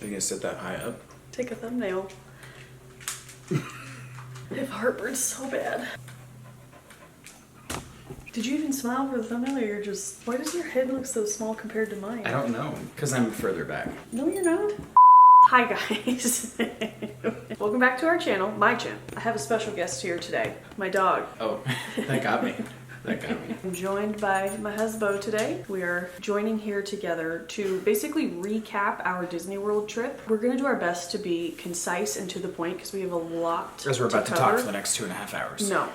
Are you gonna sit that high up? Take a thumbnail. I have heartburn so bad. Did you even smile for the thumbnail, or you're just... Why does your head look so small compared to mine? I don't know, because I'm further back. No, you're not. Hi guys. Welcome back to our channel, my channel. I have a special guest here today, my dog. Oh, that got me. That got me. I'm joined by my husband today. We are joining here together to basically recap our Disney World trip. We're gonna do our best to be concise and to the point because we have a lot As we're about to cover. talk for the next 2.5 hours. No,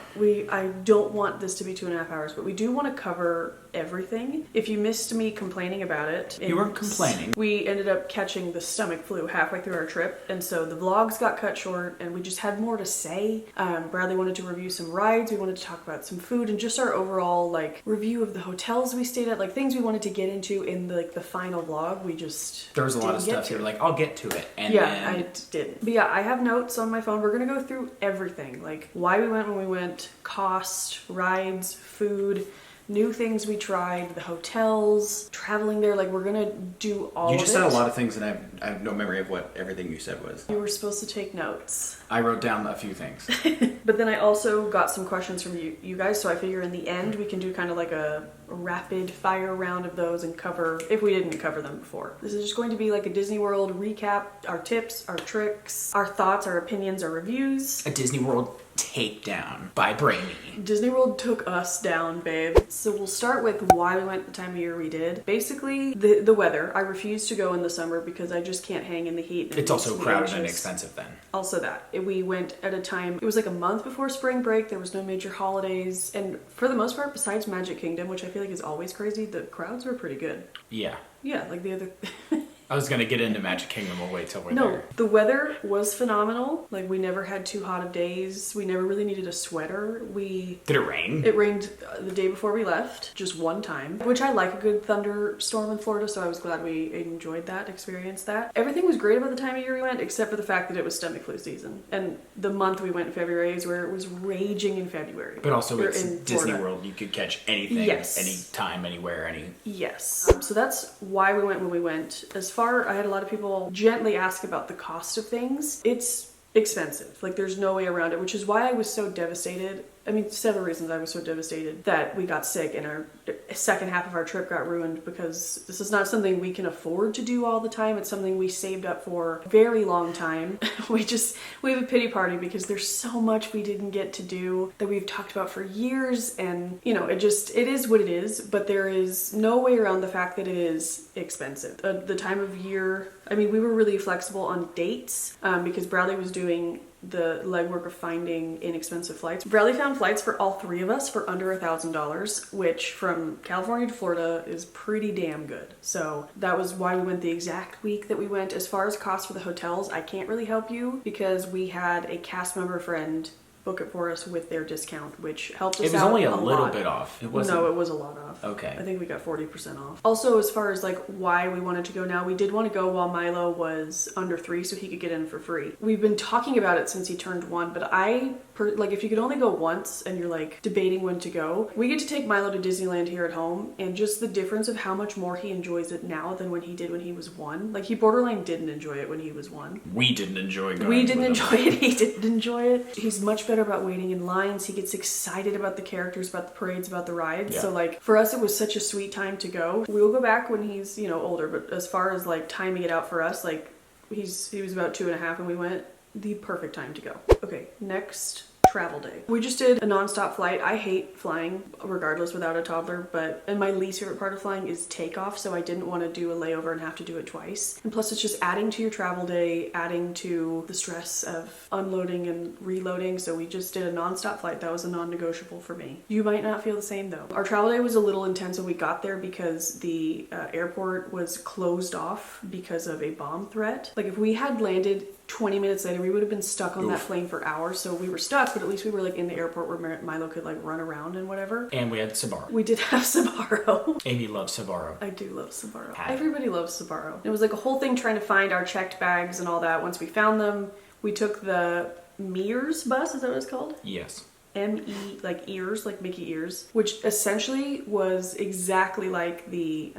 I don't want this to be 2.5 hours, but we do want to cover everything. If you missed me complaining about it. You weren't complaining. We ended up catching the stomach flu halfway through our trip, and so the vlogs got cut short and we just had more to say. Bradley wanted to review some rides, we wanted to talk about some food, and just our overall like review of the hotels we stayed at, like things we wanted to get into in the final vlog. We just There was a lot of stuff. You were like, I'll get to it. And yeah, then... I didn't. But yeah, I have notes on my phone. We're gonna go through everything, like why we went when we went, cost, rides, food, new things we tried, the hotels, traveling there. Like we're gonna do all of it. You just said a lot of things and I have no memory of what everything you said was. You were supposed to take notes. I wrote down a few things. But then I also got some questions from you guys, so I figure in the end we can do kind of like a rapid fire round of those and cover, if we didn't cover them before. This is just going to be like a Disney World recap, our tips, our tricks, our thoughts, our opinions, our reviews. A Disney World takedown by Brainy. Disney World took us down, babe. So we'll start with why we went the time of year we did. Basically, the weather. I refuse to go in the summer because I just can't hang in the heat. It's also crowded and expensive then. Also that. We went at a time, it was like a month before spring break, there was no major holidays, and for the most part, besides Magic Kingdom, which I feel like is always crazy, the crowds were pretty good. Yeah. Yeah, like the other... I was gonna get into Magic Kingdom, we'll wait till we're No, there. the weather was phenomenal. Like we never had too hot of days. We never really needed a sweater. Did it rain? It rained the day before we left, just one time, which I like a good thunderstorm in Florida, so I was glad we enjoyed that, experienced that. Everything was great about the time of year we went, except for the fact that it was stomach flu season. And the month we went in February is where it was raging in February. But also it's in Disney Florida. World, you could catch anything, Yes. anytime, anywhere, Yes. So that's why we went when we went. I had a lot of people gently ask about the cost of things. It's expensive. Like there's no way around it, which is why I was so devastated. I mean, several reasons I was so devastated that we got sick and our second half of our trip got ruined, because this is not something we can afford to do all the time. It's something we saved up for a very long time. We have a pity party because there's so much we didn't get to do that we've talked about for years, and you know, it is what it is, but there is no way around the fact that it is expensive. The time of year, I mean, we were really flexible on dates because Bradley was doing the legwork of finding inexpensive flights. Bradley found flights for all three of us for under $1,000, which from California to Florida is pretty damn good. So that was why we went the exact week that we went. As far as cost for the hotels, I can't really help you because we had a cast member friend book it for us with their discount, which helped us out. It was only a little lot. Bit off. No, it was a lot off. Okay. I think we got 40% off. Also, as far as like why we wanted to go now, we did want to go while Milo was under 3 so he could get in for free. We've been talking about it since he turned 1, but like if you could only go once and you're like debating when to go, we get to take Milo to Disneyland here at home, and just the difference of how much more he enjoys it now than when he did when he was 1. Like he borderline didn't enjoy it when he was 1. We didn't enjoy going. We didn't enjoy it. He didn't enjoy it. He's much better about waiting in lines. He gets excited about the characters, about the parades, about the rides. Yeah. So like for us, it was such a sweet time to go. We will go back when he's, you know, older, but as far as like timing it out for us, like he was about 2.5 when we went. The perfect time to go. Okay, next travel day. We just did a non-stop flight. I hate flying regardless without a toddler, and my least favorite part of flying is takeoff, so I didn't want to do a layover and have to do it twice. And plus it's just adding to your travel day, adding to the stress of unloading and reloading, so we just did a non-stop flight. That was a non-negotiable for me. You might not feel the same though. Our travel day was a little intense when we got there because the airport was closed off because of a bomb threat. Like if we had landed 20 minutes later, we would have been stuck on that plane for hours. So we were stuck, but at least we were like in the airport where Milo could like run around and whatever. And we had Sbarro. We did have Sbarro. Amy loves Sbarro. I do love Sbarro. Hi. Everybody loves Sbarro. It was like a whole thing trying to find our checked bags and all that. Once we found them, we took the Mears bus. Is that what it's called? Yes. M-E, like ears, like Mickey ears, which essentially was exactly like the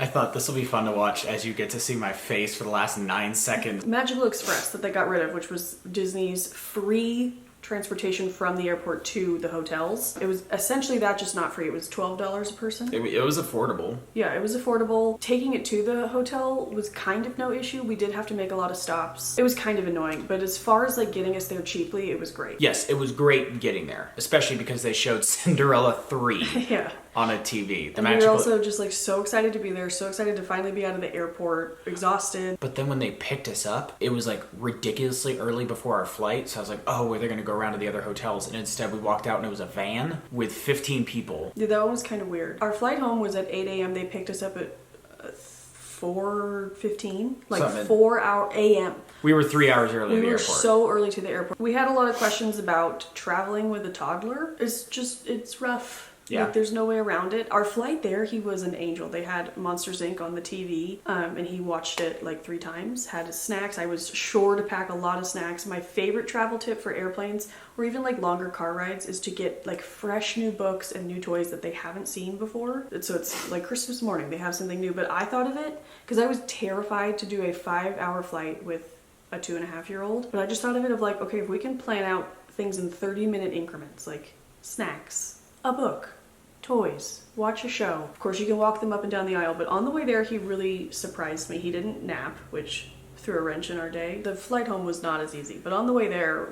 I thought this will be fun to watch as you get to see my face for the last 9 seconds. Magical Express that they got rid of, which was Disney's free transportation from the airport to the hotels. It was essentially that, just not free. It was $12 a person. It was affordable. Yeah, it was affordable. Taking it to the hotel was kind of no issue. We did have to make a lot of stops. It was kind of annoying, but as far as like getting us there cheaply, it was great. Yes, it was great getting there, especially because they showed Cinderella 3 Yeah. on a TV. And we were also just like so excited to be there, so excited to finally be out of the airport, exhausted. But then when they picked us up, it was like ridiculously early before our flight. So I was like, oh, where they're going to go around to the other hotels. And instead we walked out and it was a van with 15 people. Yeah, that one was kind of weird. Our flight home was at 8 a.m. They picked us up at 4:15, like 4 a.m. We were 3 hours early to the We were airport. so early to the airport. We had a lot of questions about traveling with a toddler. It's rough. Yeah. Like, there's no way around it. Our flight there, he was an angel. They had Monsters Inc. on the TV, and he watched it like 3 times, had his snacks. I was sure to pack a lot of snacks. My favorite travel tip for airplanes, or even like longer car rides, is to get like fresh new books and new toys that they haven't seen before. So it's like Christmas morning, they have something new. But I thought of it because I was terrified to do a 5-hour flight with a 2.5-year-old. But I just thought of it of like, okay, if we can plan out things in 30-minute increments, like snacks, a book, toys, watch a show. Of course, you can walk them up and down the aisle, but on the way there, he really surprised me. He didn't nap, which threw a wrench in our day. The flight home was not as easy, but on the way there,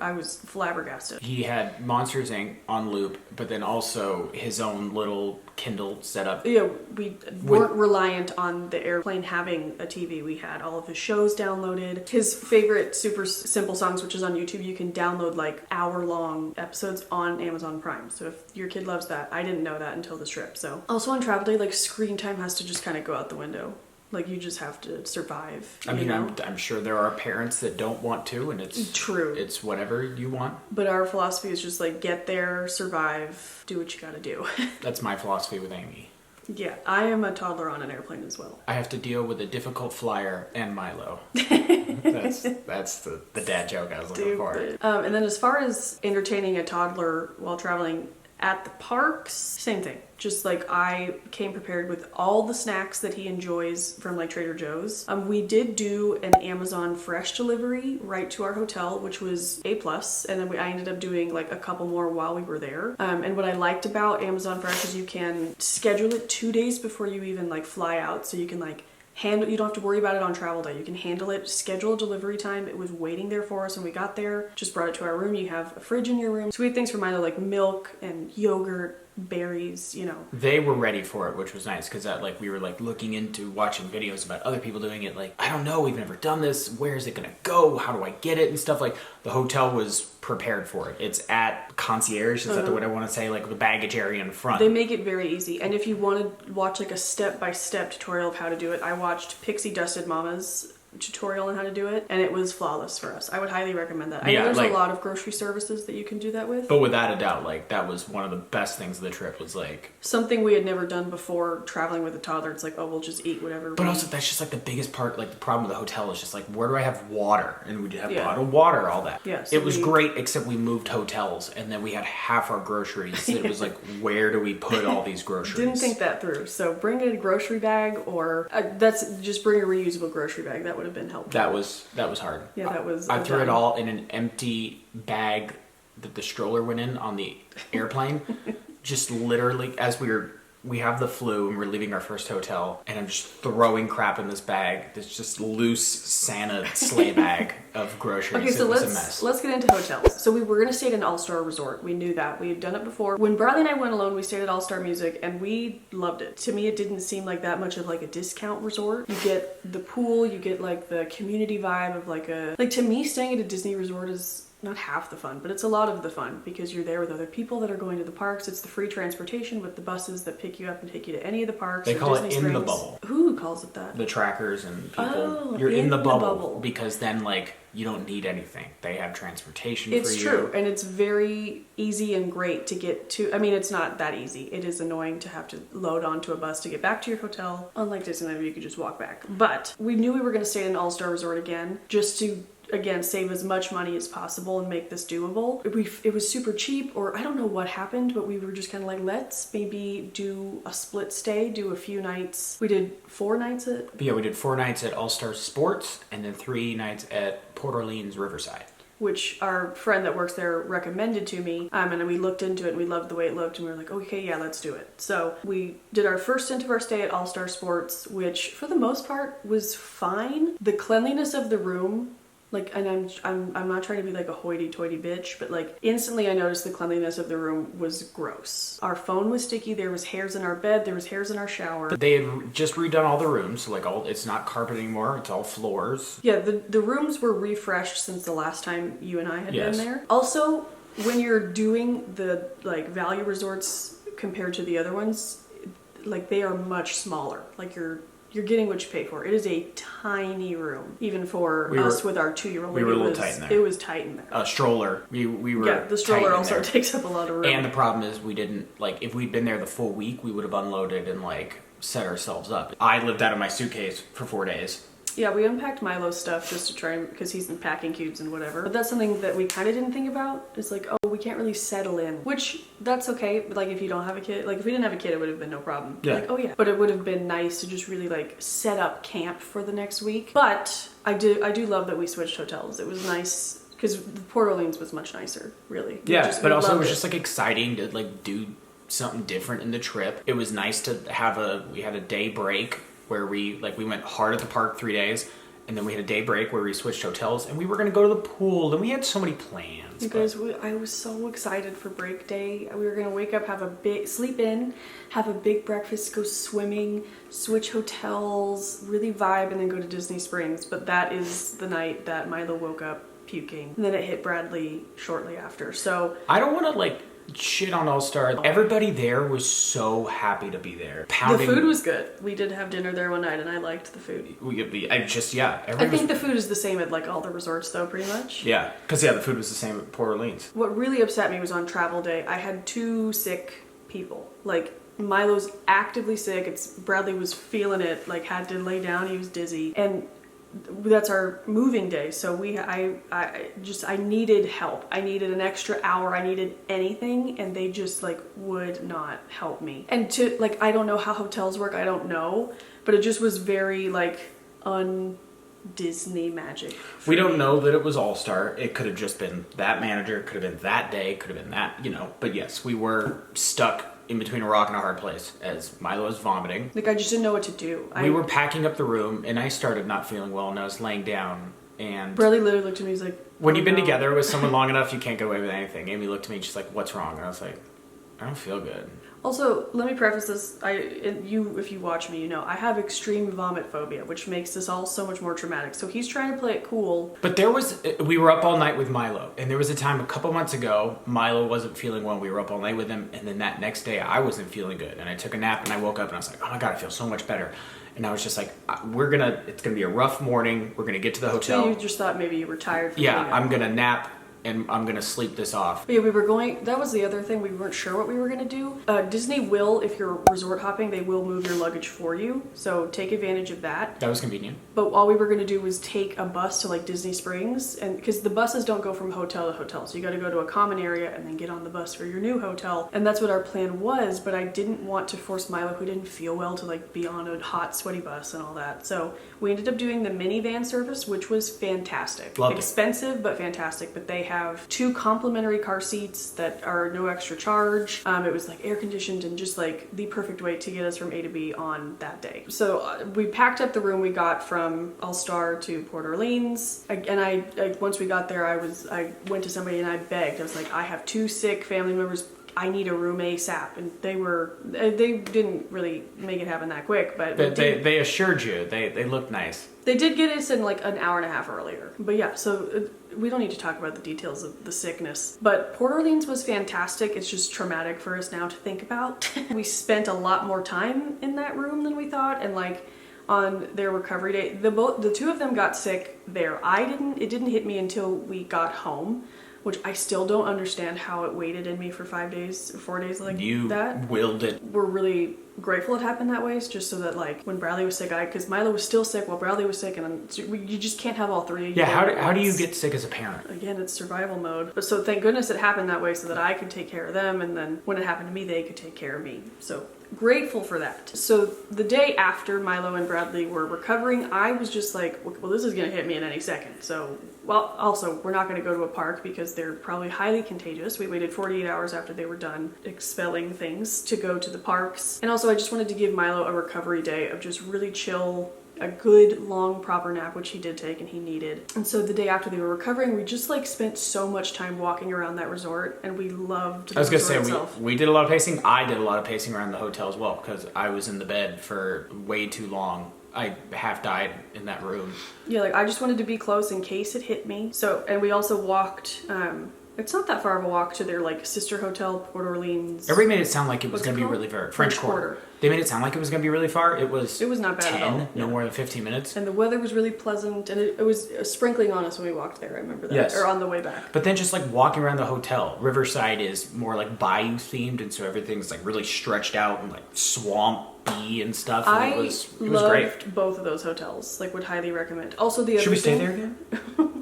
I was flabbergasted. He had Monsters Inc. on loop, but then also his own little Kindle setup. Yeah, we weren't reliant on the airplane having a TV. We had all of his shows downloaded. His favorite Super Simple Songs, which is on YouTube, you can download like hour-long episodes on Amazon Prime. So if your kid loves that, I didn't know that until this trip. So also on travel day, like screen time has to just kind of go out the window. Like, you just have to survive. I mean, I'm sure there are parents that don't want to, and it's true. It's whatever you want. But our philosophy is just like, get there, survive, do what you gotta do. That's my philosophy with Amy. Yeah, I am a toddler on an airplane as well. I have to deal with a difficult flyer and Milo. That's the dad joke I was looking for. And then as far as entertaining a toddler while traveling at the parks, same thing. Just like, I came prepared with all the snacks that he enjoys from like Trader Joe's. We did do an Amazon Fresh delivery right to our hotel, which was A+, and then I ended up doing like a couple more while we were there. And what I liked about Amazon Fresh is you can schedule it 2 days before you even like fly out, so you can like you don't have to worry about it on travel day. You can handle it, schedule a delivery time. It was waiting there for us when we got there. Just brought it to our room. You have a fridge in your room. So we had things for Milo like milk and yogurt, berries, you know. They were ready for it, which was nice, because like we were like looking into watching videos about other people doing it. Like, I don't know, we've never done this. Where is it gonna go? How do I get it and stuff? Like, the hotel was prepared for it. It's at concierge. Is that the word I want to say? Like the baggage area in front. They make it very easy. And if you want to watch like a step-by-step tutorial of how to do it, I watched Pixie Dusted Mama's tutorial on how to do it, and it was flawless for us. I would highly recommend that. I know there's a lot of grocery services that you can do that with. But without a doubt, like, that was one of the best things of the trip, was like something we had never done before traveling with a toddler. It's like, oh, we'll just eat whatever. But also, that's just like the biggest part. Like, the problem with the hotel is just like, where do I have water? And we'd have bottled water, all that. Yeah, so it was great, except we moved hotels, and then we had half our groceries. It was like, where do we put all these groceries? Didn't think that through. So bring a grocery bag, or just bring a reusable grocery bag. That would have been helpful. That was hard. Yeah, that was. I threw it all in an empty bag that the stroller went in on the airplane. Just literally, as we have the flu and we're leaving our first hotel, and I'm just throwing crap in this bag. This just loose Santa sleigh bag of groceries. Okay, so it was a mess. let's get into hotels. So we were going to stay at an all-star resort. We knew that. We had done it before. When Bradley and I went alone, we stayed at All-Star Music, and we loved it. To me, it didn't seem like that much of like a discount resort. You get the pool, you get like the community vibe of like to me, staying at a Disney resort is not half the fun, but it's a lot of the fun, because you're there with other people that are going to the parks. It's the free transportation with the buses that pick you up and take you to any of the parks. They call Disney it Springs. in the bubble. Who calls it that? The trackers and people. Oh, you're in the bubble because then like you don't need anything. They have transportation for you. It's true, and it's very easy and great to get to. I mean, it's not that easy. It is annoying to have to load onto a bus to get back to your hotel. Unlike Disneyland, where you could just walk back. But we knew we were going to stay in an all-star resort again, just to again, save as much money as possible and make this doable. It was super cheap, or I don't know what happened, but we were just kind of like, let's maybe do a split stay, do a few nights. We did 4 nights at... But yeah, we did 4 nights at All Star Sports and then 3 nights at Port Orleans Riverside. Which our friend that works there recommended to me. And we looked into it and we loved the way it looked and we were like, okay, yeah, let's do it. So we did our first stint of our stay at All Star Sports, which for the most part was fine. The cleanliness of the room, like, and I'm not trying to be like a hoity-toity bitch, but like instantly I noticed the cleanliness of the room was gross. Our phone was sticky, there was hairs in our bed, there was hairs in our shower. But they had just redone all the rooms, so like it's not carpet anymore, it's all floors. Yeah, the rooms were refreshed since the last time you and I had Yes. been there. Also, when you're doing the like value resorts compared to the other ones, like they are much smaller. Like you're getting what you pay for. It is a tiny room, even for us with our 2-year-old. We were a little tight in there. It was tight in there. A stroller. We were Yeah, the stroller tight in also there. takes up a lot of room. And the problem is we didn't, like, if we'd been there the full week, we would have unloaded and, like, set ourselves up. I lived out of my suitcase for 4 days. Yeah, we unpacked Milo's stuff just to try, because he's in packing cubes and whatever. But that's something that we kind of didn't think about. It's like, oh, we can't really settle in, which that's okay. But like, if you don't have a kid, like if we didn't have a kid, it would have been no problem. Yeah. Like, oh yeah. But it would have been nice to just really like set up camp for the next week. But I do love that we switched hotels. It was nice because Port Orleans was much nicer, really. Yeah, but we also it loved was just like exciting to like do something different in the trip. It was nice to have we had a day break where we went hard at the park 3 days. And then we had a day break where we switched hotels and we were going to go to the pool and we had so many plans. You guys, I was so excited for break day. We were going to wake up, sleep in, have a big breakfast, go swimming, switch hotels, really vibe, and then go to Disney Springs. But that is the night that Milo woke up puking. And then it hit Bradley shortly after. So I don't want to like shit on All Star. Everybody there was so happy to be there. the food was good. We did have dinner there one night and I liked the food. I I think the food is the same at like all the resorts though, pretty much. Yeah, because the food was the same at Port Orleans. What really upset me was on travel day, I had 2 sick people. Like Milo's actively sick. Bradley was feeling it, like had to lay down, he was dizzy. And that's our moving day, so I needed help. I needed an extra hour. I needed anything, and they just like would not help me. And to like, I don't know how hotels work. I don't know, but it just was very like Disney magic. We don't know that it was All Star. It could have just been that manager. It could have been that day. Could have been that, But yes, we were stuck in between a rock and a hard place as Milo was vomiting. Like I just didn't know what to do. We were packing up the room and I started not feeling well and I was laying down and Bradley literally looked at me, he's like, when you've been together with someone long enough, you can't get away with anything. Amy looked at me and she's like, what's wrong? And I was like, I don't feel good. Also, let me preface this. If you watch me, you know I have extreme vomit phobia, which makes this all so much more traumatic. So he's trying to play it cool. But we were up all night with Milo, and there was a time a couple months ago, Milo wasn't feeling well. We were up all night with him, and then that next day I wasn't feeling good, and I took a nap, and I woke up, and I was like, oh my god, I feel so much better. And I was just like, it's gonna be a rough morning. We're gonna get to the hotel. So you just thought maybe you were tired from Yeah, getting up. I'm gonna nap. And I'm gonna sleep this off. But yeah, we were going. That was the other thing. We weren't sure what we were gonna do. Disney will, if you're resort hopping, they will move your luggage for you. So take advantage of that. That was convenient. But all we were gonna do was take a bus to like Disney Springs, and because the buses don't go from hotel to hotel, so you got to go to a common area and then get on the bus for your new hotel. And that's what our plan was. But I didn't want to force Milo, who didn't feel well, to like be on a hot, sweaty bus and all that. So we ended up doing the minivan service, which was fantastic. Loved it. Expensive, but fantastic. But they have 2 complimentary car seats that are no extra charge. It was like air conditioned and just like the perfect way to get us from A to B on that day. So we packed up the room we got from All Star to Port Orleans. I once we got there, I went to somebody and I begged. I was like, I have 2 sick family members. I need a room ASAP. And they didn't really make it happen that quick, but They assured you. They looked nice. They did get us in like an hour and a half earlier. But yeah, so we don't need to talk about the details of the sickness. But Port Orleans was fantastic. It's just traumatic for us now to think about. We spent a lot more time in that room than we thought, and like on their recovery day, the 2 of them got sick there. It didn't hit me until we got home. which I still don't understand how it waited in me for 5 days, 4 days like You that. willed it. We're really grateful it happened that way, just so that like when Bradley was sick, because Milo was still sick while Bradley was sick, and you just can't have all three of you. Yeah, there at how do you once. get sick as a parent? Again, it's survival mode. But so thank goodness it happened that way so that I could take care of them, and then when it happened to me, they could take care of me. So grateful for that. So the day after Milo and Bradley were recovering, I was just like, well, this is gonna hit me in any second. So, well, also, we're not gonna go to a park because they're probably highly contagious. We waited 48 hours after they were done expelling things to go to the parks. And also, I just wanted to give Milo a recovery day of just really chill, a good long proper nap, which he did take and he needed. And so the day after they were recovering, we just like spent so much time walking around that resort, and we loved the I was gonna say resort itself. we did a lot of pacing. I did a lot of pacing around the hotel as well because I was in the bed for way too long. I half died in that room. Yeah, like I just wanted to be close in case it hit me. So, and we also walked, it's not that far of a walk to their like sister hotel, Port Orleans. Everybody made it sound like it was What's going it to be called? really far. French French Quarter. Quarter. They made it sound like it was going to be really far. It was not bad 10, at all. no more than 15 minutes. And the weather was really pleasant, and it was sprinkling on us when we walked there. I remember that. Yes. Or on the way back. But then just like walking around the hotel, Riverside is more like bayou themed, and so everything's like really stretched out and like swampy and stuff. And I it was loved great. both of those hotels. Like, would highly recommend. Also, the other Should we stay thing- there again?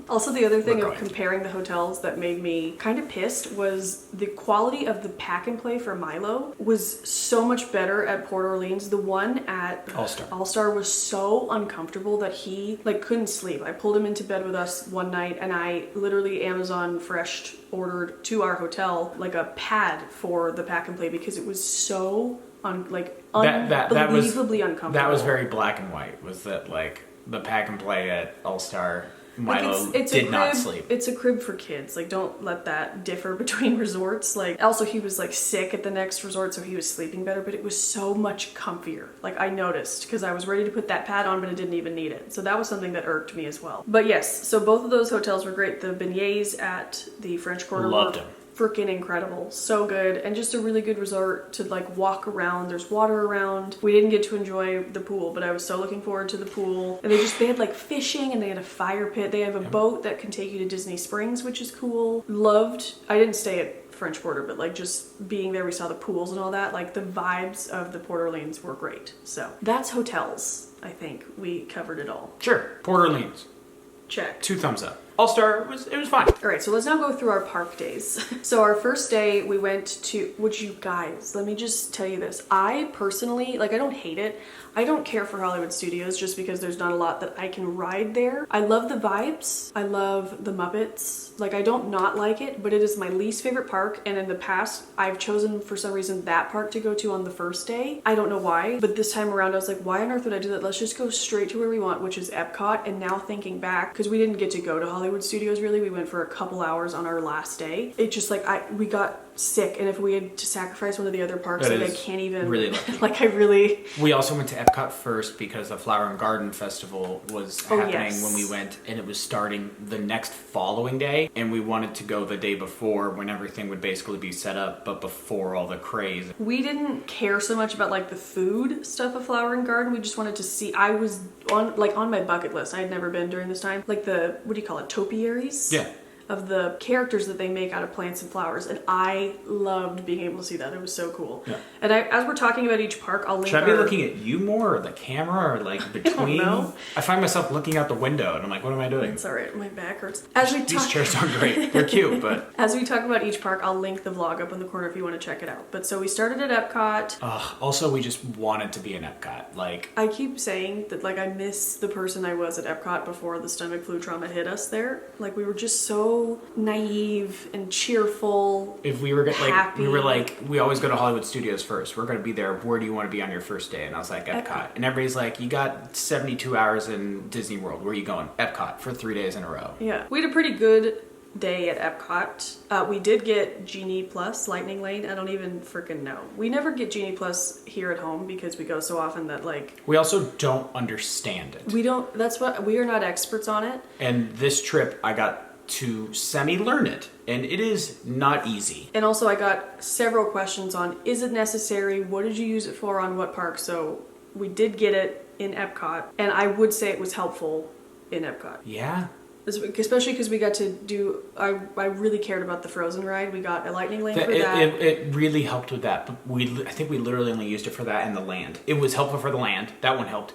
Also, the other thing We're of going to. comparing the hotels that made me kind of pissed was the quality of the pack and play for Milo was so much better at Port Orleans. The one at All-Star. All-Star was so uncomfortable that he like couldn't sleep. I pulled him into bed with us one night, and I literally Amazon Fresh ordered to our hotel like a pad for the pack and play because it was so unbelievably uncomfortable. That was very black and white. Was that like the pack and play at All Star? Milo Like, it's a did not crib- sleep. It's a crib for kids. Like, don't let that differ between resorts. Like, also he was like sick at the next resort, so he was sleeping better. But it was so much comfier. Like, I noticed because I was ready to put that pad on, but it didn't even need it. So that was something that irked me as well. But yes, so both of those hotels were great. The beignets at the French Quarter Loved were them. freaking incredible. So good. And just a really good resort to like walk around. There's water around. We didn't get to enjoy the pool, but I was so looking forward to the pool. And they had like fishing, and they had a fire pit. They have a boat that can take you to Disney Springs, which is cool. I didn't stay at French Quarter, but like just being there, we saw the pools and all that. Like the vibes of the Port Orleans were great. So that's hotels. I think we covered it all. Sure, Port Orleans, Check. 2 thumbs up. All Star was fine. All right, so let's now go through our park days. So our first day we went to, which you guys, let me just tell you this. I personally, like I don't hate it. I don't care for Hollywood Studios just because there's not a lot that I can ride there. I love the vibes. I love the Muppets. Like I don't not like it, but it is my least favorite park. And in the past, I've chosen for some reason that park to go to on the first day. I don't know why, but this time around I was like, why on earth would I do that? Let's just go straight to where we want, which is Epcot. And now thinking back, because we didn't get to go to Hollywood Studios really, we went for a couple hours on our last day. It just like, we got sick, and if we had to sacrifice one of the other parks, That like I is can't even really lucky. like I really We also went to Epcot first because the Flower and Garden Festival was happening yes. when we went, and it was starting the next following day, and we wanted to go the day before when everything would basically be set up, but before all the craze. we didn't care so much about like the food stuff of Flower and Garden. We just wanted to see. I was on my bucket list. I had never been during this time. Like the, what do you call it, topiaries? Yeah. Of the characters that they make out of plants and flowers, and I loved being able to see that. It was so cool. Yeah. And as we're talking about each park, I'll link Should I be our- looking at you more, or the camera, or like between? know. I find myself looking out the window, and I'm like, what am I doing? It's all right. My back hurts. As we These talk, chairs aren't great. They're cute, but as we talk about each park, I'll link the vlog up in the corner if you want to check it out. But so we started at Epcot. also we just wanted to be in Epcot. Like, I keep saying that like I miss the person I was at Epcot before the stomach flu trauma hit us there. Like we were just so naive and cheerful. if we were Happy. we always go to Hollywood Studios first. We're going to be there. Where do you want to be on your first day? And I was like, Epcot. And everybody's like, you got 72 hours in Disney World. Where are you going? Epcot for 3 days in a row. Yeah. We had a pretty good day at Epcot. We did get Genie Plus Lightning Lane. I don't even freaking know. We never get Genie Plus here at home because we go so often that like We also don't understand it. we are not experts on it. And this trip, I got to semi-learn it. And it is not easy. And also I got several questions on, is it necessary? What did you use it for on what park? So we did get it in Epcot, and I would say it was helpful in Epcot. Yeah. Especially because we got to do, I really cared about the Frozen ride. We got a lightning lane for that. It really helped with that. But I think we literally only used it for that and the land. It was helpful for the land. That one helped.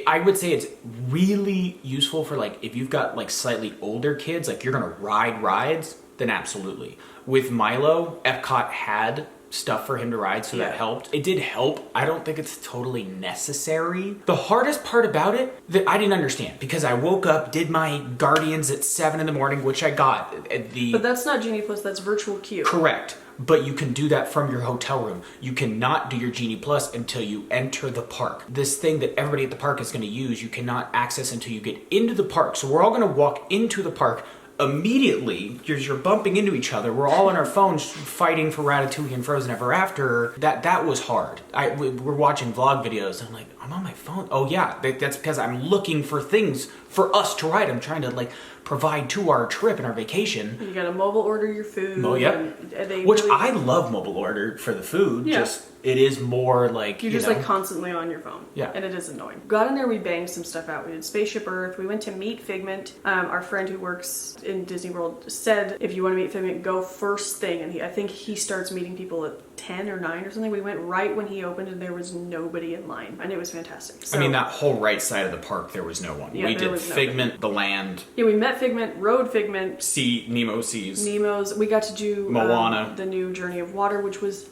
I would say it's really useful for like if you've got like slightly older kids, like you're gonna ride rides, then absolutely. With Milo, Epcot had stuff for him to ride, so that helped. It did help. I don't think it's totally necessary. The hardest part about it that I didn't understand, because I woke up, did my Guardians at 7 in the morning, which I got. But that's not Genie Plus, that's virtual queue. Correct. But you can do that from your hotel room. You cannot do your Genie Plus until you enter the park. This thing that everybody at the park is going to use, you cannot access until you get into the park. So we're all going to walk into the park immediately. You're bumping into each other. We're all on our phones fighting for Ratatouille and Frozen Ever After. That was hard. We're watching vlog videos. And I'm like, I'm on my phone. Oh yeah, that's because I'm looking for things for us to ride. I'm trying to like provide to our trip and our vacation. You gotta mobile order your food. Oh, yep. Which I love mobile order for the food. Yeah. Just it is more like you're just like constantly on your phone. Yeah. And it is annoying. Got in there, we banged some stuff out. We did Spaceship Earth. We went to meet Figment. Our friend who works in Disney World said if you want to meet Figment, go first thing. And I think he starts meeting people at 10 or 9 or something. We went right when he opened and there was nobody in line. And it was fantastic. So, I mean, that whole right side of the park, there was no one. Yeah, we there did was Figment, the land. Yeah, we met Figment, rode Figment. Nemo Seas. Nemo's. We got to do Moana. The new Journey of Water, which was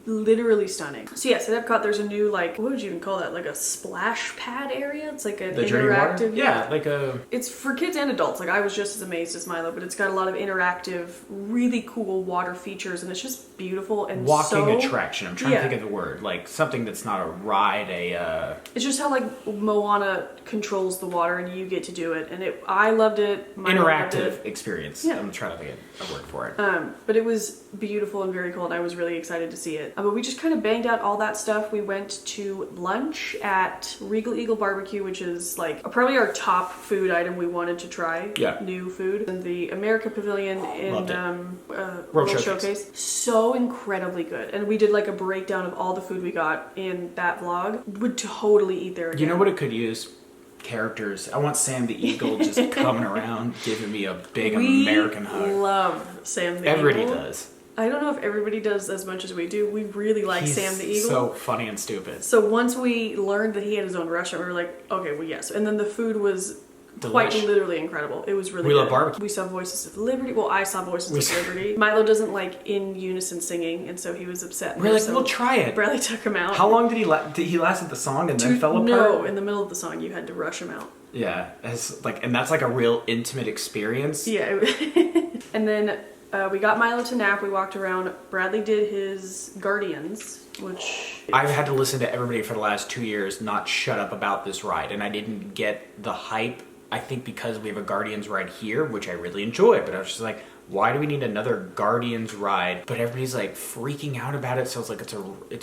literally stunning. So yes, at Epcot there's a new like, what would you even call that? Like a splash pad area? It's like an interactive. Yeah, like a... It's for kids and adults. Like I was just as amazed as Milo, but it's got a lot of interactive, really cool water features and it's just beautiful and walking attraction. I'm trying to think of the word. Like something that's not a ride, It's just how like Moana controls the water and you get to do it. And I loved it. Milo interactive loved it. Experience. Yeah. I'm trying to think of a word for it. But it was beautiful and very cool and I was really excited to see it. But we just kind of banged out all that stuff. We went to lunch at Regal Eagle Barbecue, which is like probably our top food item we wanted to try. Yeah. New food. And the America Pavilion in World Showcase. So incredibly good. And we did like a breakdown of all the food we got in that vlog. Would totally eat there again. You know what it could use? Characters. I want Sam the Eagle just coming around, giving me a big American hug. Love Sam the Eagle. Everybody does. I don't know if everybody does as much as we do. We really like He's Sam the Eagle. So funny and stupid. So once we learned that he had his own restaurant, we were like, okay, well, yes. And then the food was quite literally incredible. It was really good. We love barbecue. We saw Voices of Liberty. Well, I saw Voices of Liberty. Milo doesn't like in unison singing, and so he was upset. We're like, so we'll try it. Bradley took him out. How long did he last at the song and then fell apart? No, in the middle of the song, you had to rush him out. Yeah, and that's like a real intimate experience. Yeah. And then we got Milo to nap. We walked around. Bradley did his Guardians, which... I've had to listen to everybody for the last 2 years not shut up about this ride, and I didn't get the hype. I think because we have a Guardians ride here, which I really enjoy, but I was just like, why do we need another Guardians ride? But everybody's like freaking out about it, so it's like it's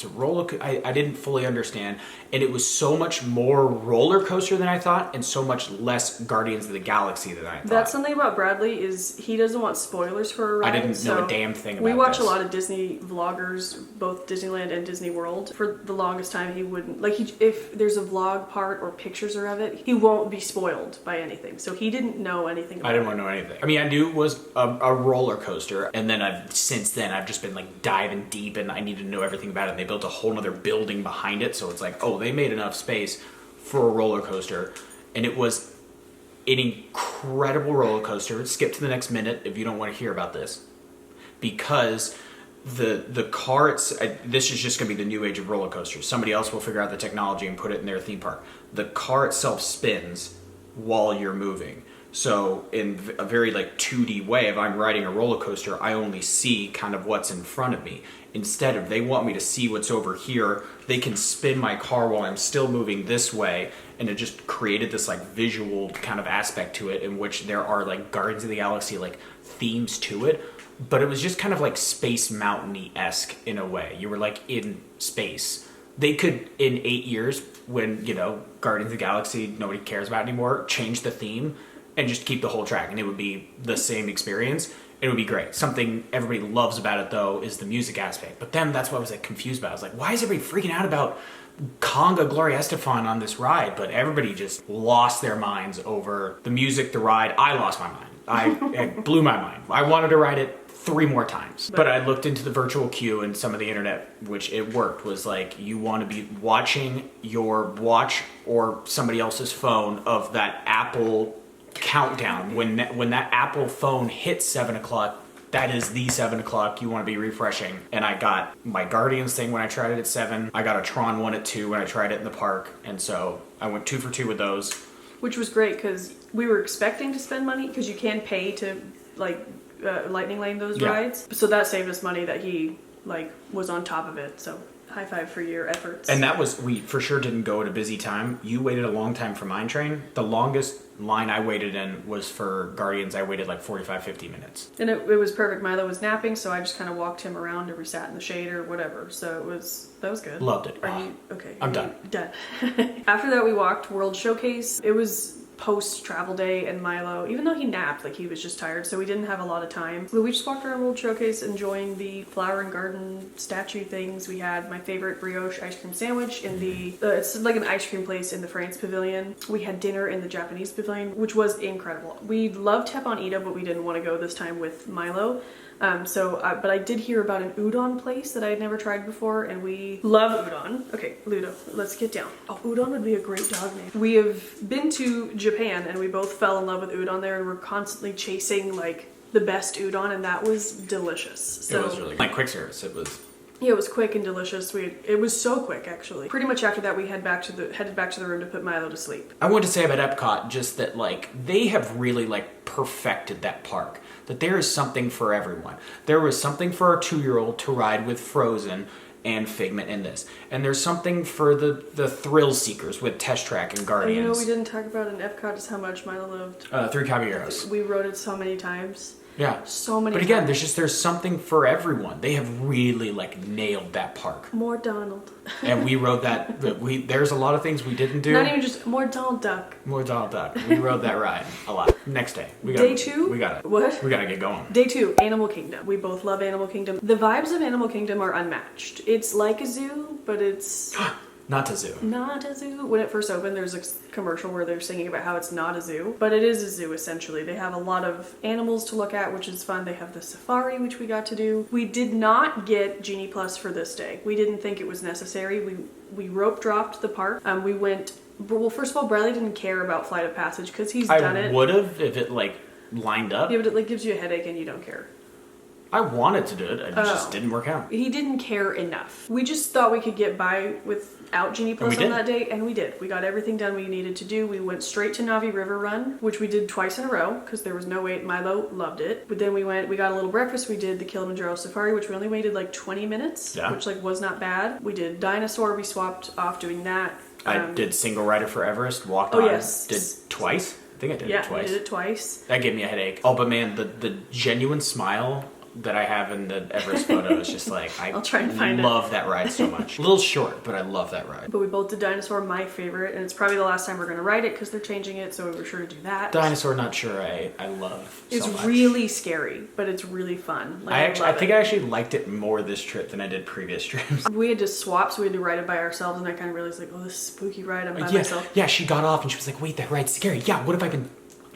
a roller coaster. I didn't fully understand, and it was so much more roller coaster than I thought, and so much less Guardians of the Galaxy than I thought. That's something about Bradley is he doesn't want spoilers for a ride. I didn't know a damn thing about We watch this. a lot of Disney vloggers, both Disneyland and Disney World. For the longest time, he wouldn't if there's a vlog part or pictures are of it, he won't be spoiled by anything. So he didn't know anything about it. I didn't want to know anything. I mean, I knew it was a roller coaster, and then I've just been like diving deep, and I needed to know everything about it. And they built a whole other building behind it, so it's like, oh, they made enough space for a roller coaster, and it was an incredible roller coaster. Skip to the next minute if you don't want to hear about this, because the car, this is just going to be the new age of roller coasters. Somebody else will figure out the technology and put it in their theme park. The car itself spins while you're moving. So in a very like 2D way, if I'm riding a roller coaster, I only see kind of what's in front of me. Instead of, they want me to see what's over here, they can spin my car while I'm still moving this way, and it just created this like visual kind of aspect to it in which there are like Guardians of the Galaxy like themes to it, but it was just kind of like Space Mountain-y-esque in a way. You were like in space. They could, in 8 years, when, Guardians of the Galaxy nobody cares about anymore, change the theme and just keep the whole track, and it would be the same experience. It would be great. Something everybody loves about it, though, is the music aspect. But then that's what I was like confused about. I was like, why is everybody freaking out about conga Gloria Estefan on this ride, but everybody just lost their minds over the music, the ride. I lost my mind. It blew my mind. I wanted to ride it 3 more times. But I looked into the virtual queue and some of the internet, which it worked, was like, you want to be watching your watch or somebody else's phone of that Apple countdown. When that Apple phone hits 7 o'clock, that is the 7 o'clock. You want to be refreshing. And I got my Guardians thing when I tried it at 7. I got a Tron one at 2 when I tried it in the park. And so I went 2 for 2 with those. Which was great because we were expecting to spend money because you can pay to like lightning lane those rides. So that saved us money that he like was on top of it. So high five for your efforts. And that was, we for sure didn't go at a busy time. You waited a long time for Mine Train. The longest line I waited in was for Guardians. I waited like 45-50 minutes. And it was perfect. Milo was napping, so I just kind of walked him around or we sat in the shade or whatever. So that was good. Loved it. Are you okay? I'm done. Done. After that we walked World Showcase. It was post travel day, and Milo, even though he napped, like he was just tired, so we didn't have a lot of time. So we just walked around World Showcase enjoying the flower and garden statue things. We had my favorite brioche ice cream sandwich in the it's like an ice cream place in the France pavilion. We had dinner in the Japanese pavilion, which was incredible. We loved Teppan Ida, but we didn't want to go this time with Milo. But I did hear about an udon place that I had never tried before, and we love udon. Okay, Ludo, let's get down. Oh, udon would be a great dog name. We have been to Japan, and we both fell in love with udon there, and we're constantly chasing like the best udon, and that was delicious. So, it was really good. Like quick service, it was. Yeah, it was quick and delicious. It was so quick, actually. Pretty much after that, we headed back to the room to put Milo to sleep. I want to say about Epcot just that like they have really like perfected that park. That there is something for everyone. There was something for a 2-year-old to ride with Frozen and Figment in this. And there's something for the thrill seekers with Test Track and Guardians. And you know we didn't talk about in Epcot is how much Milo loved. 3 Caballeros. We rode it so many times. Yeah. So many times. But again, times. there's something for everyone. They have really like nailed that park. More Donald. And we rode that. There's a lot of things we didn't do. Not even just more Donald Duck. More Donald Duck. We rode that ride a lot. Next day. Day 2? We got it. What? We gotta get going. Day 2, Animal Kingdom. We both love Animal Kingdom. The vibes of Animal Kingdom are unmatched. It's like a zoo, but it's Not a zoo. Not a zoo. When it first opened, there's a commercial where they're singing about how it's not a zoo, but it is a zoo essentially. They have a lot of animals to look at, which is fun. They have the safari, which we got to do. We did not get Genie Plus for this day. We didn't think it was necessary. We rope dropped the park. We went. Well, first of all, Bradley didn't care about Flight of Passage because he's done it. I would have if it like lined up. Yeah, but it like gives you a headache and you don't care. I wanted to do it. It just didn't work out. He didn't care enough. We just thought we could get by without Genie Plus on that day, and we did. We got everything done we needed to do. We went straight to Navi River Run, which we did twice in a row because there was no wait. Milo loved it. But then we got a little breakfast. We did the Kilimanjaro Safari, which we only waited like 20 minutes, which like was not bad. We did Dinosaur. We swapped off doing that. I did Single Rider for Everest. Walked on. Yes. Did twice. I think I did it twice. Yeah, we did it twice. That gave me a headache. Oh, but man, the genuine smile that I have in the Everest photo is just like, I'll try and find love that ride so much. A little short, but I love that ride. But we both did Dinosaur, my favorite, and it's probably the last time we're going to ride it because they're changing it, so we were sure to do that. Dinosaur, not sure I love It's so much. really scary, but it's really fun. Like, I think I actually liked it more this trip than I did previous trips. We had to swap, so we had to ride it by ourselves, and I kind of realized like, oh, this spooky ride, I'm by myself. Yeah, she got off and she was like, wait, that ride's scary. Yeah, what have I been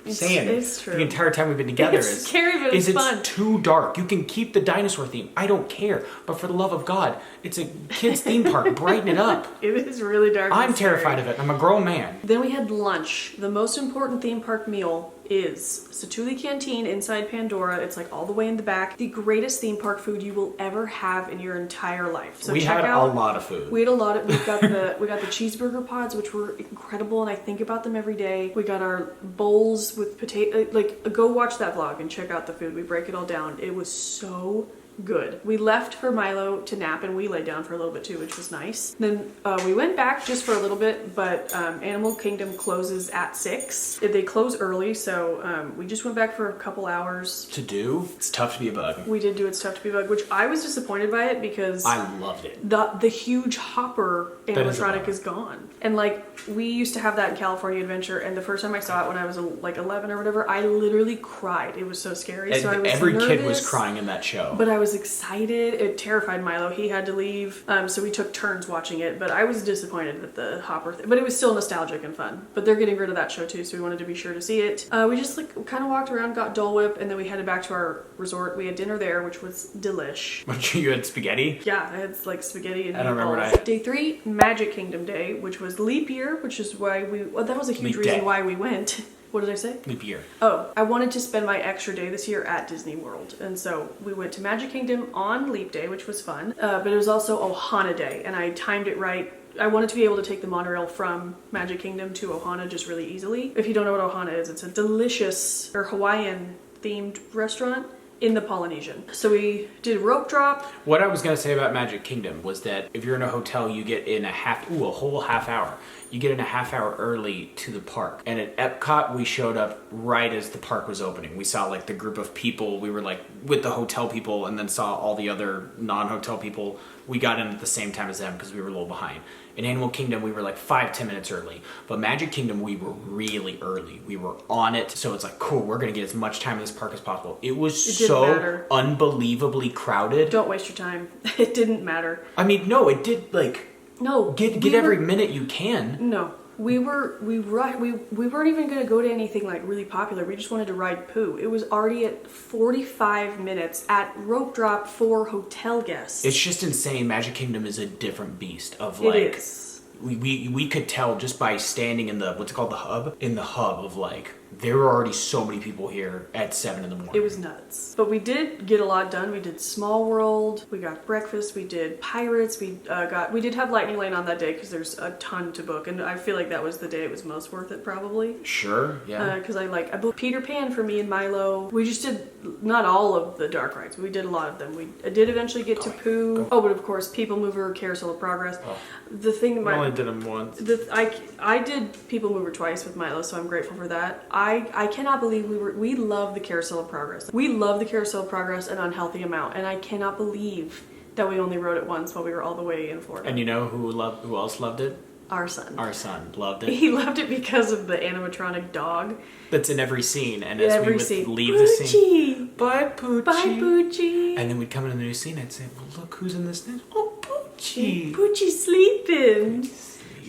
saying it's true. the entire time we've been together? It's scary, but it's fun. It's too dark. You can keep the dinosaur theme. I don't care. But for the love of God, it's a kid's theme park. Brighten it up. It is really dark. I'm terrified of it. I'm a grown man. Then we had lunch. The most important theme park meal is Satuli Canteen inside Pandora. It's like all the way in the back. The greatest theme park food you will ever have in your entire life. So we had a lot of food. We had a lot of. We got the cheeseburger pods, which were incredible, and I think about them every day. We got our bowls with potato. Like, go watch that vlog and check out the food. We break it all down. It was so good. We left for Milo to nap, and we laid down for a little bit too, which was nice. Then we went back just for a little bit, but Animal Kingdom closes at 6. They close early, so we just went back for a couple hours. To do? It's tough to be a bug. We did do It's Tough to Be a Bug, which I was disappointed by it because I loved it. The huge hopper animatronic is gone. And like, we used to have that in California Adventure, and the first time I saw it when I was like 11 or whatever, I literally cried. It was so scary. And so I was every nervous, kid was crying in that show. But I was was excited. It terrified Milo. He had to leave. So we took turns watching it, but I was disappointed with the Hopper thing. But it was still nostalgic and fun. But they're getting rid of that show too, so we wanted to be sure to see it. We just like kind of walked around, got Dole Whip, and then we headed back to our resort. We had dinner there, which was delish. What, you had spaghetti? Yeah, I had like spaghetti and I don't remember meatballs. what I- Day 3, Magic Kingdom Day, which was leap year, which is why that was a huge Leap reason day. why we went. What did I say? Leap year. Oh, I wanted to spend my extra day this year at Disney World. And so we went to Magic Kingdom on Leap Day, which was fun. But it was also Ohana Day, and I timed it right. I wanted to be able to take the monorail from Magic Kingdom to Ohana just really easily. If you don't know what Ohana is, it's a delicious Hawaiian themed restaurant in the Polynesian. So we did rope drop. What I was going to say about Magic Kingdom was that if you're in a hotel, you get in a whole half hour. You get in a half hour early to the park. And at Epcot, we showed up right as the park was opening. We saw like the group of people. We were like with the hotel people and then saw all the other non-hotel people. We got in at the same time as them because we were a little behind. In Animal Kingdom, we were like 5-10 minutes early. But Magic Kingdom, we were really early. We were on it. So it's like, cool, we're going to get as much time in this park as possible. It was so matter. unbelievably crowded. Don't waste your time. It didn't matter. I mean, no, it did like... No. Get we every were- minute you can. No. We weren't even going to go to anything like really popular. We just wanted to ride Pooh. It was already at 45 minutes at rope drop for hotel guests. It's just insane. Magic Kingdom is a different beast of It like is. we could tell just by standing in the what's it called, the hub? In the hub of like there were already so many people here at 7 in the morning. It was nuts. But we did get a lot done. We did Small World. We got breakfast. We did Pirates. We did have Lightning Lane on that day because there's a ton to book, and I feel like that was the day it was most worth it probably. Sure, yeah. Because I booked Peter Pan for me and Milo. We just did not all of the dark rides. We did a lot of them. I did eventually get to Pooh. Oh, but of course, People Mover, Carousel of Progress. Oh. The thing I only did them once. I did People Mover twice with Milo, so I'm grateful for that. I cannot believe we love the Carousel of Progress. We love the Carousel of Progress an unhealthy amount, and I cannot believe that we only rode it once while we were all the way in Florida. And you know who else loved it? Our son. Our son loved it. He loved it because of the animatronic dog. That's in every scene. And as Every we would scene. leave the scene, bye Poochie. Bye Poochie. And then we'd come in the new scene. I'd say, well, look who's in this thing. Oh, Poochie. Poochie's sleeping.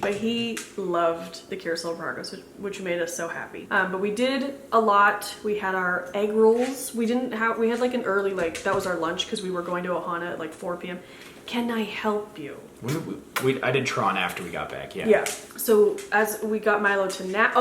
But he loved the Carousel of Progress, which made us so happy. But we did a lot. We had our egg rolls. We had like an early, that was our lunch because we were going to Ohana at like 4 p.m. Can I help you? I did Tron after we got back, yeah. Yeah. So as we got Milo to nap,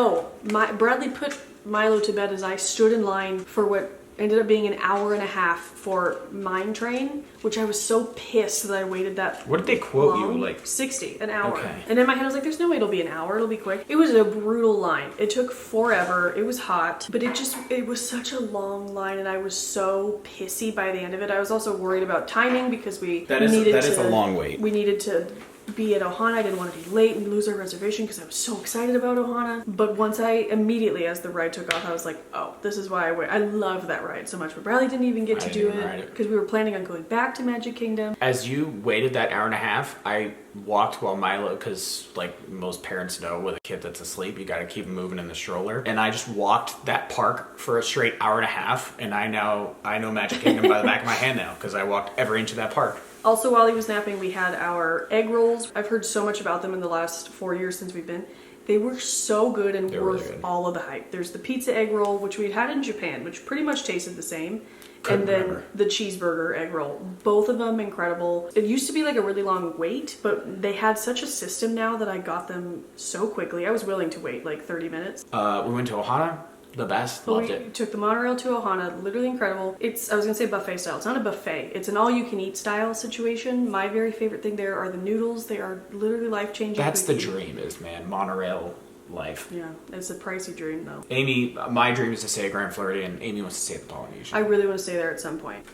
Bradley put Milo to bed as I stood in line for what ended up being an hour and a half for Mine Train, which I was so pissed that I waited that What did they quote long. you, like? 60, an hour. Okay. And in my head I was like, there's no way it'll be an hour, it'll be quick. It was a brutal line. It took forever, it was hot, but it was such a long line and I was so pissy by the end of it. I was also worried about timing because That is a long wait. We needed to be at Ohana. I didn't want to be late and lose our reservation because I was so excited about Ohana. But once immediately as the ride took off, I was like, oh, this is why I wait. I love that ride so much. But Bradley didn't even get to do it because we were planning on going back to Magic Kingdom. As you waited that hour and a half, I walked while Milo, because like most parents know with a kid that's asleep, you got to keep him moving in the stroller. And I just walked that park for a straight hour and a half. And I know Magic Kingdom by the back of my hand now because I walked every inch of that park. Also, while he was napping, we had our egg rolls. I've heard so much about them in the last 4 years since we've been. They were so good and worth all of the hype. There's the pizza egg roll, which we'd had in Japan, which pretty much tasted the same. And then the cheeseburger egg roll. Both of them incredible. It used to be like a really long wait, but they had such a system now that I got them so quickly. I was willing to wait like 30 minutes. We went to Ohana. The best. Loved it. We took the monorail to Ohana. Literally incredible. I was going to say buffet style. It's not a buffet. It's an all-you-can-eat style situation. My very favorite thing there are the noodles. They are literally life-changing. That's the dream man. Monorail life. Yeah, it's a pricey dream though. Amy, my dream is to stay at Grand Floridian. Amy wants to stay at the Polynesian. I really want to stay there at some point.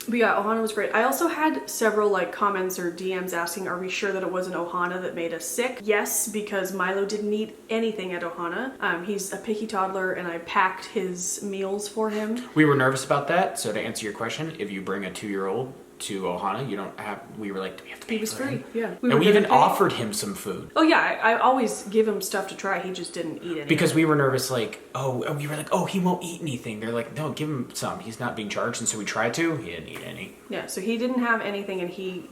But yeah, Ohana was great. I also had several comments or DMs asking, are we sure that it wasn't Ohana that made us sick? Yes, because Milo didn't eat anything at Ohana. He's a picky toddler and I packed his meals for him. We were nervous about that, so to answer your question, if you bring a 2-year-old, to Ohana, you don't have. We were like, do we have to pay? He was for him? free, yeah. And we even offered him some food. Oh yeah, I always give him stuff to try. He just didn't eat any. Because we were nervous, like, we were like, he won't eat anything. They're like, no, give him some. He's not being charged, and so we tried to. He didn't eat any. Yeah, so he didn't have anything, and he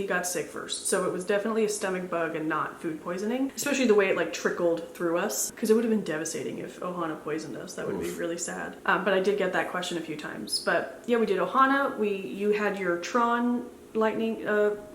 got sick first. So it was definitely a stomach bug and not food poisoning. Especially the way it like trickled through us, because it would have been devastating if Ohana poisoned us. That would be really sad. But I did get that question a few times. But yeah, we did Ohana. You had your Tron lightning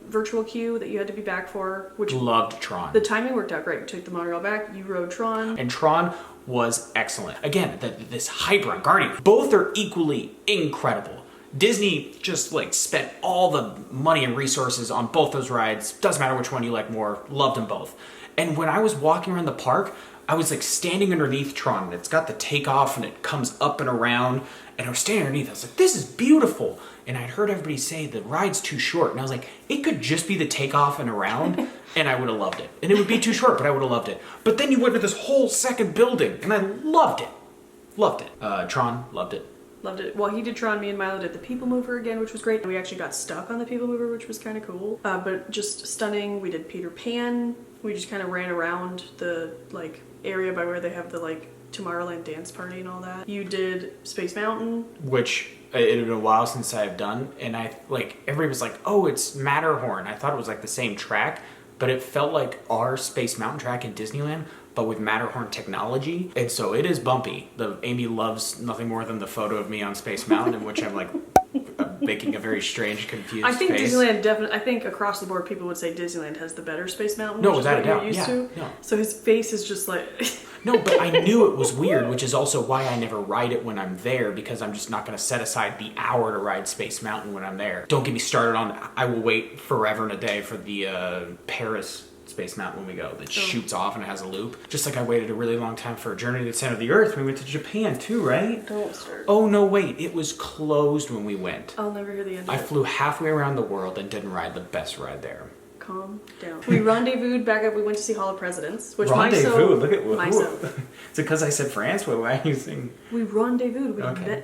virtual queue that you had to be back for, which loved Tron. The timing worked out great. We took the monorail back. You rode Tron, and Tron was excellent. Again, this Hybrid Guardian, both are equally incredible. Disney just like spent all the money and resources on both those rides. Doesn't matter which one you like more. Loved them both. And when I was walking around the park, I was like standing underneath Tron, and it's got the takeoff and it comes up and around, and I was standing underneath. I was like, this is beautiful. And I'd heard everybody say the ride's too short, and I was like, it could just be the takeoff and around, and I would have loved it. And it would be too short, but I would have loved it. But then you went to this whole second building, and I loved it. Loved it. Tron, loved it. Loved it. Well, he did Tron, me and Milo did the People Mover again, which was great. We actually got stuck on the People Mover, which was kind of cool. But just stunning. We did Peter Pan. We just kind of ran around the like area by where they have the like Tomorrowland dance party and all that. You did Space Mountain, which it had been a while since I've done, and I like everybody was like, "Oh, it's Matterhorn." I thought it was like the same track, but it felt like our Space Mountain track in Disneyland, but with Matterhorn technology, and so it is bumpy. Amy loves nothing more than the photo of me on Space Mountain, in which I'm like making a very strange, confused I think face. Disneyland definitely. I think across the board, people would say Disneyland has the better Space Mountain. No, which is without what a doubt. you're used to. No. So his face is just like. No, but I knew it was weird, which is also why I never ride it when I'm there, because I'm just not going to set aside the hour to ride Space Mountain when I'm there. Don't get me started on, I will wait forever and a day for the Paris Space Mountain when we go, that shoots off and it has a loop. Just like I waited a really long time for a Journey to the Center of the Earth. We went to Japan too, right? Don't start. Oh, no, wait. It was closed when we went. I'll never hear the end of I it. flew halfway around the world and didn't ride the best ride there. Calm down. We rendezvoused back up. We went to see Hall of Presidents, which Rendezvous? Look at Myso. Is it because I said France? Why are you saying? We rendezvoused. Okay.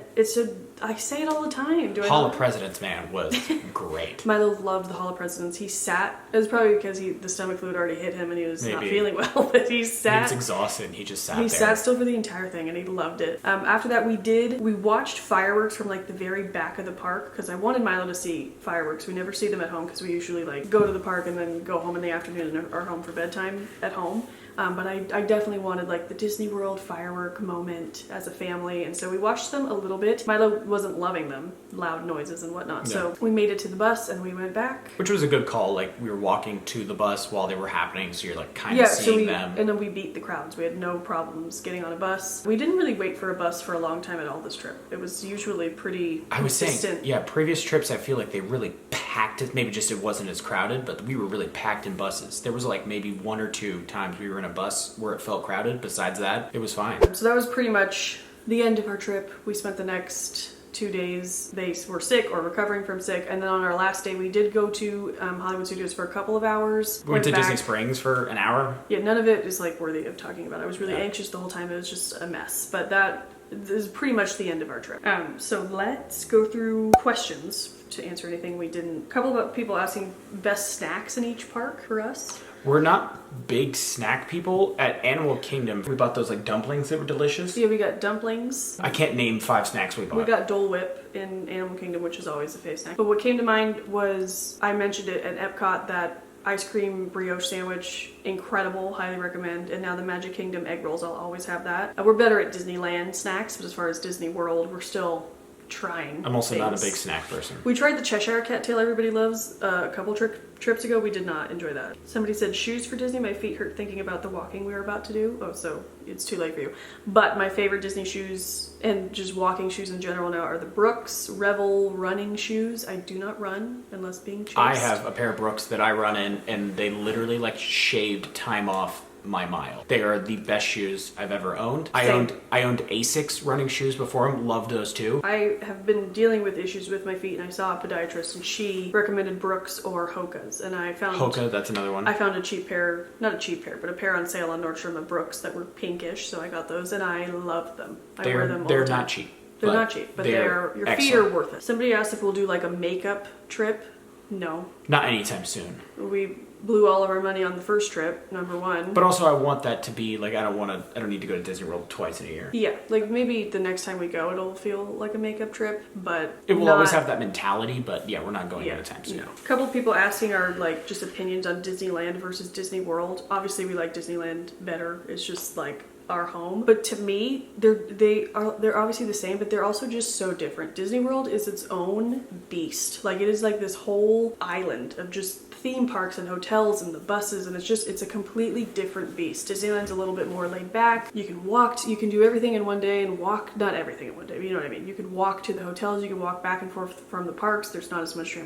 I say it all the time. Do I Hall not? of Presidents, man, was great. Milo loved the Hall of Presidents. He sat. It was probably because the stomach fluid already hit him and he was not Maybe. feeling well. But he sat. He was exhausted and he just sat there. He sat still for the entire thing and he loved it. After that, we watched fireworks from like the very back of the park because I wanted Milo to see fireworks. We never see them at home because we usually like go to the park and then go home in the afternoon and are home for bedtime at home. But I definitely wanted like the Disney World firework moment as a family, and so we watched them a little bit. Milo wasn't loving them, loud noises and whatnot. Yeah. So we made it to the bus and we went back. Which was a good call. Like, we were walking to the bus while they were happening, so you're like kind of seeing them. And then we beat the crowds. We had no problems getting on a bus. We didn't really wait for a bus for a long time at all this trip. It was usually pretty I was consistent. saying, yeah, previous trips I feel like they really packed it. Maybe just it wasn't as crowded, but we were really packed in buses. There was like maybe one or two times we were in a bus where it felt crowded. Besides that, it was fine. So that was pretty much the end of our trip. We spent the next 2 days. They were sick or recovering from sick. And then on our last day, we did go to Hollywood Studios for a couple of hours. We went to back. Disney Springs for an hour. Yeah, none of it is like worthy of talking about. I was really anxious the whole time. It was just a mess. But that is pretty much the end of our trip. So let's go through questions to answer anything we didn't. A couple of people asking best snacks in each park for us. We're not big snack people. At Animal Kingdom, we bought those like dumplings that were delicious. Yeah, we got dumplings. I can't name 5 snacks we bought. We got Dole Whip in Animal Kingdom, which is always a fave snack. But what came to mind was, I mentioned it at Epcot, that ice cream brioche sandwich, incredible, highly recommend. And now the Magic Kingdom egg rolls, I'll always have that. We're better at Disneyland snacks, but as far as Disney World, we're still trying. I'm also not a things. big snack person. We tried the Cheshire Cattail everybody loves a couple trips ago. We did not enjoy that. Somebody said shoes for Disney. My feet hurt thinking about the walking we were about to do. Oh, so it's too late for you. But my favorite Disney shoes and just walking shoes in general now are the Brooks Revel running shoes. I do not run unless being chased. I have a pair of Brooks that I run in, and they literally like shaved time off my mile. They are the best shoes I've ever owned. I owned Asics running shoes before them. Loved those too. I have been dealing with issues with my feet, and I saw a podiatrist, and she recommended Brooks or Hoka's, and I found Hoka, that's another one. I found a cheap pair, not a cheap pair, but a pair on sale on Nordstrom of Brooks that were pinkish, so I got those, and I loved them. I wear them all the They're time. not cheap. They're not cheap, but your feet excellent. are worth it. Somebody asked if we'll do like a makeup trip. No. Not anytime soon. We blew all of our money on the first trip, number one. But also I want that to be like, I don't need to go to Disney World twice in a year. Yeah, like maybe the next time we go it'll feel like a makeup trip, but it will always have that mentality, but yeah, we're not going anytime soon. No. A couple of people asking our like just opinions on Disneyland versus Disney World. Obviously we like Disneyland better. It's just like our home. But to me, they're obviously the same, but they're also just so different. Disney World is its own beast. Like it is like this whole island of just theme parks and hotels and the buses, and it's a completely different beast. Disneyland's a little bit more laid back. You can do everything in one day and walk, not everything in one day, but you know what I mean. You can walk to the hotels, you can walk back and forth from the parks. There's not as much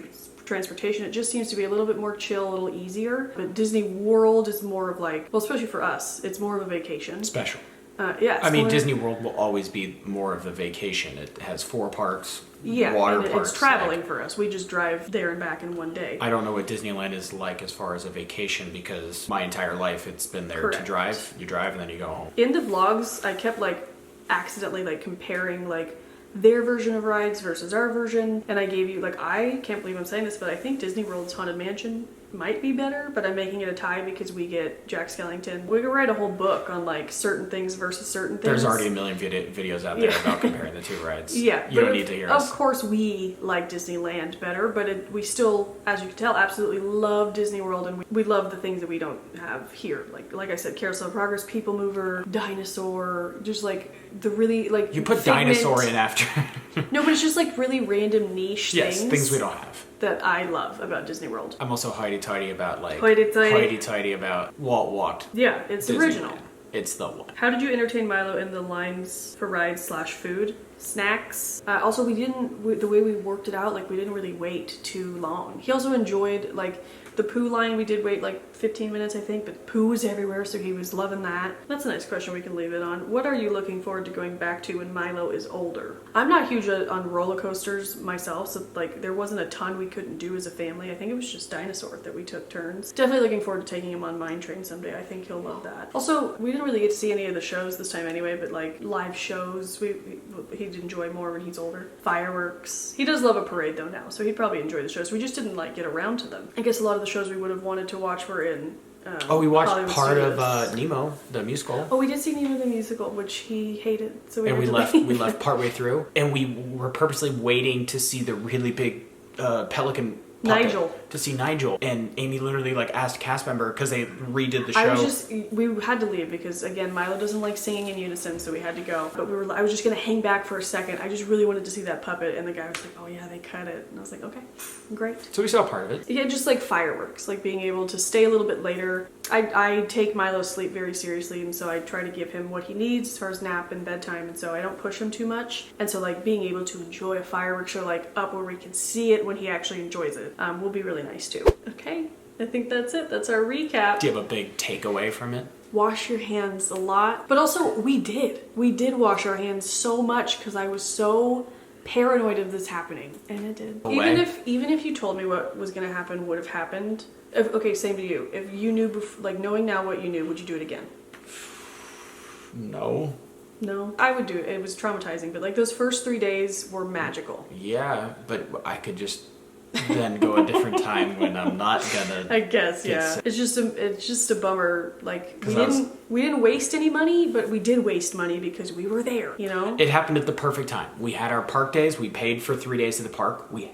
transportation. It just seems to be a little bit more chill, a little easier. But Disney World is more of like, well, especially for us, it's more of a vacation. Special. Yeah. I mean, Disney World will always be more of a vacation. It has 4 parks, water parks. It's traveling for us. We just drive there and back in one day. I don't know what Disneyland is like as far as a vacation because my entire life it's been there to drive. You drive and then you go home. In the vlogs, I kept like accidentally like comparing like their version of rides versus our version, and I gave you like, I can't believe I'm saying this, but I think Disney World's Haunted Mansion might be better, but I'm making it a tie because we get Jack Skellington. We could write a whole book on like certain things versus certain things. There's already a million videos out there about comparing the 2 rides. Yeah, you don't need to hear us. Of course, we like Disneyland better, but we still, as you can tell, absolutely love Disney World, and we love the things that we don't have here. Like I said, Carousel of Progress, People Mover, Dinosaur, just like the really like. You put Figment. Dinosaur in after. No, but it's just like really random niche things we don't have. That I love about Disney World. I'm also hoity-toity about like hoity-toity about Walt walked. Yeah, it's Disneyland. original. It's the one. How did you entertain Milo in the lines for rides / food? Snacks. Also, the way we worked it out, like we didn't really wait too long. He also enjoyed like the poo line. We did wait like 15 minutes, I think, but poo was everywhere, so he was loving that. That's a nice question we can leave it on. What are you looking forward to going back to when Milo is older? I'm not huge on roller coasters myself, so like there wasn't a ton we couldn't do as a family. I think it was just Dinosaur that we took turns. Definitely looking forward to taking him on Mine Train someday. I think he'll love that. Also, we didn't really get to see any of the shows this time anyway, but like live shows, he'd enjoy more when he's older. Fireworks. He does love a parade though now, so he'd probably enjoy the shows. We just didn't like get around to them. I guess a lot of the shows we would have wanted to watch were in we watched Hollywood part Studios. of Nemo, the musical. Oh, we did see Nemo the musical, which he hated. So we left partway through, and we were purposely waiting to see the really big pelican Nigel. To see Nigel, and Amy literally like asked a cast member because they redid the show. We had to leave because again Milo doesn't like singing in unison, so we had to go. But I was just gonna hang back for a second. I just really wanted to see that puppet, and the guy was like, "Oh yeah, they cut it," and I was like, "Okay, great." So we saw part of it. Yeah, just like fireworks, like being able to stay a little bit later. I take Milo's sleep very seriously, and so I try to give him what he needs as far as nap and bedtime, and so I don't push him too much. And so like being able to enjoy a fireworks show like up where we can see it when he actually enjoys it will be really nice too. Okay, I think that's it. That's our recap. Do you have a big takeaway from it? Wash your hands a lot. But also, we did wash our hands so much because I was so paranoid of this happening. And it did. Even if you told me what was going to happen would have happened. Okay, same to you. If you knew, like knowing now what you knew, would you do it again? No. No? I would do it. It was traumatizing. But like those first 3 days were magical. Yeah, but I could just then go a different time when I'm not gonna. I guess, yeah. It's just a bummer. Like we didn't waste any money, but we did waste money because we were there. You know. It happened at the perfect time. We had our park days. We paid for 3 days at the park. We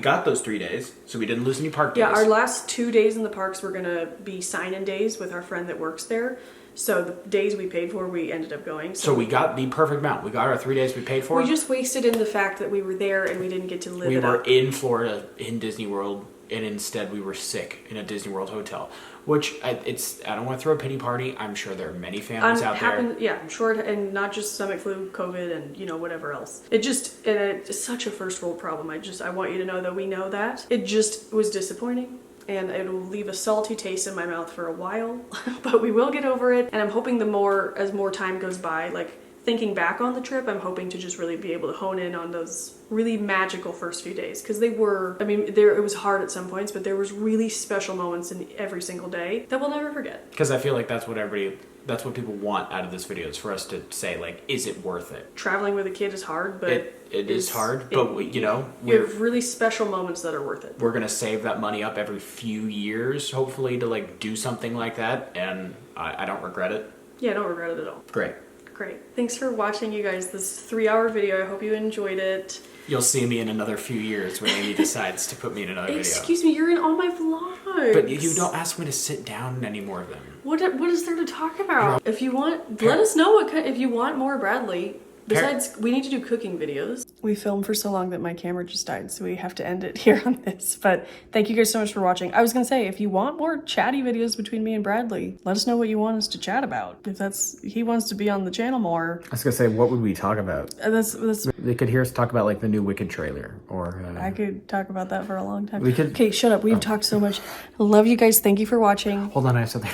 got those 3 days, so we didn't lose any park days. Yeah, our last 2 days in the parks were gonna be sign-in days with our friend that works there. So the days we paid for, we ended up going. So we got the perfect amount. We got our 3 days we paid for. We just wasted in the fact that we were there and we didn't get to live it up. We were in Florida, in Disney World, and instead we were sick in a Disney World hotel. Which, I don't want to throw a pity party. I'm sure there are many families out there. Yeah, I'm sure. And not just stomach flu, COVID, and whatever else. It's such a first world problem. I want you to know that we know that. It just was disappointing. And it will leave a salty taste in my mouth for a while, but we will get over it. And I'm hoping as more time goes by, like thinking back on the trip, I'm hoping to just really be able to hone in on those really magical first few days. Because they were, it was hard at some points, but there was really special moments in every single day that we'll never forget. Because I feel like that's what everybody that's what people want out of this video, is for us to say, like, is it worth it? Traveling with a kid is hard, but It is hard, but we, you know, we have really special moments that are worth it. we're gonna save that money up every few years, hopefully, to like do something like that, and I don't regret it. Yeah, I don't regret it at all. Great. Great. Thanks for watching, you guys, this 3-hour video. I hope you enjoyed it. You'll see me in another few years when Amy decides to put me in another video. Excuse me, you're in all my vlogs. But you don't ask me to sit down in any more of them. What is there to talk about? If you want, let us know if you want more Bradley. Besides, we need to do cooking videos. We filmed for so long that my camera just died, so we have to end it here on this. But thank you guys so much for watching. I was gonna say, if you want more chatty videos between me and Bradley, let us know what you want us to chat about. If he wants to be on the channel more. I was gonna say, what would we talk about? That's They could hear us talk about like the new Wicked trailer, or I could talk about that for a long time. We could- Okay, shut up. We've talked so much. Love you guys. Thank you for watching. hold on, I have something.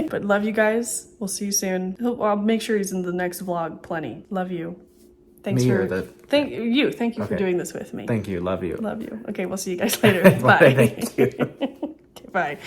But love you guys. We'll see you soon. I'll make sure he's in the next vlog. Plenty. Love you. Thanks Me for or the- thank you for Okay. doing this with me. Thank you, love you. Love you. Okay, we'll see you guys later. Bye. Thank you. Okay, bye.